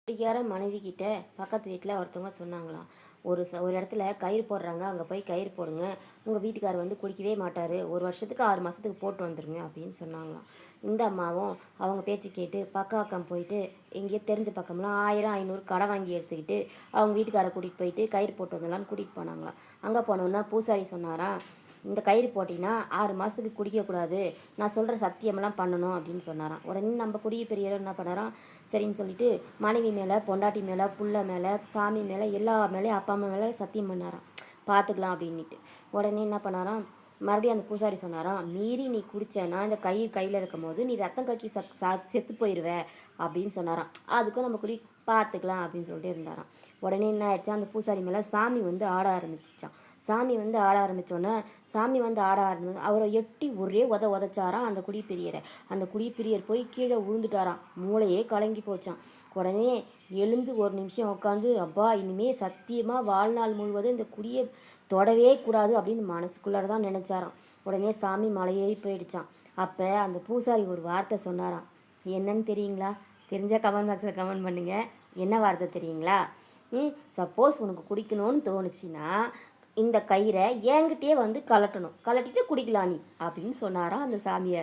குடிக்கார மனைவி கிட்ட பக்கத்து வீட்டில் ஒருத்தவங்க சொன்னாங்களாம். ஒரு இடத்துல கயிறு போடுறாங்க, அங்கே போய் கயிறு போடுங்க. உங்கள் வீட்டுக்காரர் வந்து குடிக்கவே மாட்டார், 1 வருஷத்துக்கு 6 மாதத்துக்கு போட்டு வந்துடுங்க அப்படின்னு சொன்னாங்களாம். இந்த அம்மாவும் அவங்க பேச்சு கேட்டு பக்கம் போயிட்டு எங்கேயோ தெரிஞ்ச பக்கம்லாம் 1000 500 கடை வாங்கி எடுத்துக்கிட்டு அவங்க வீட்டுக்காரரை கூட்டிகிட்டு போயிட்டு கயிறு போட்டு வந்துடலான்னு கூட்டிகிட்டு போனாங்களாம். அங்கே போனோன்னா பூசாரி சொன்னாராம், இந்த கயிறு போட்டிங்கன்னா 6 மாதத்துக்கு குடிக்கக்கூடாது, நான் சொல்கிற சத்தியமெல்லாம் பண்ணணும் அப்படின்னு சொன்னாராம். உடனே நம்ம குடிய பெரியவர் என்ன பண்ணாராம், சரின்னு சொல்லிட்டு மனைவி மேலே, பொண்டாட்டி மேலே, புள்ள மேலே, சாமி மேலே, எல்லா மேலேயும் அப்பா அம்மா மேலே சத்தியம் பண்ணாராம், பார்த்துக்கலாம் அப்படின்ட்டு. உடனே என்ன பண்ணாராம், மறுபடியும் அந்த பூசாரி சொன்னாராம், மீறி நீ குடிச்சேன்னா இந்த கயிறு கையில் இருக்கும் போது நீ ரத்தம் கக்கி செத்து போயிடுவ அப்படின்னு சொன்னாராம். அதுக்கும் நம்ம குடி பார்த்துக்கலாம் அப்படின்னு சொல்லிட்டு இருந்தாராம். உடனே என்ன ஆயிடுச்சா, அந்த பூசாரி மேலே சாமி வந்து ஆட ஆரம்பிச்சிச்சான். சாமி வந்து ஆட ஆரம்பித்தோன்னே அவரை எட்டி ஒரே உதச்சாராம் அந்த குடிப்பிரியரை. அந்த குடிப்பிரியர் போய் கீழே விழுந்துட்டாராம், மூளையே கலங்கி போச்சான். உடனே எழுந்து ஒரு நிமிஷம் உட்காந்து, அப்பா இனிமே சத்தியமாக வாழ்நாள் முழுவதும் இந்த குடியை தொடவே கூடாது அப்படின்னு மனசுக்குள்ளார தான் நினச்சாராம். உடனே சாமி மலையேறி போயிடுச்சான். அப்போ அந்த பூசாரி ஒரு வார்த்தை சொன்னாராம். என்னன்னு தெரியுங்களா? தெரிஞ்சால் கமெண்ட் பாக்ஸில் கமெண்ட் பண்ணுங்கள். என்ன வார்த்தை தெரியுங்களா? சப்போஸ் உனக்கு குடிக்கணும்னு தோணுச்சுன்னா இந்த கயிறை என்கிட்டயே வந்து கலட்டணும், கலட்டிட்டு குடிக்கலாம் நீ அப்படின்னு சொன்னாராம் அந்த சாமியார்.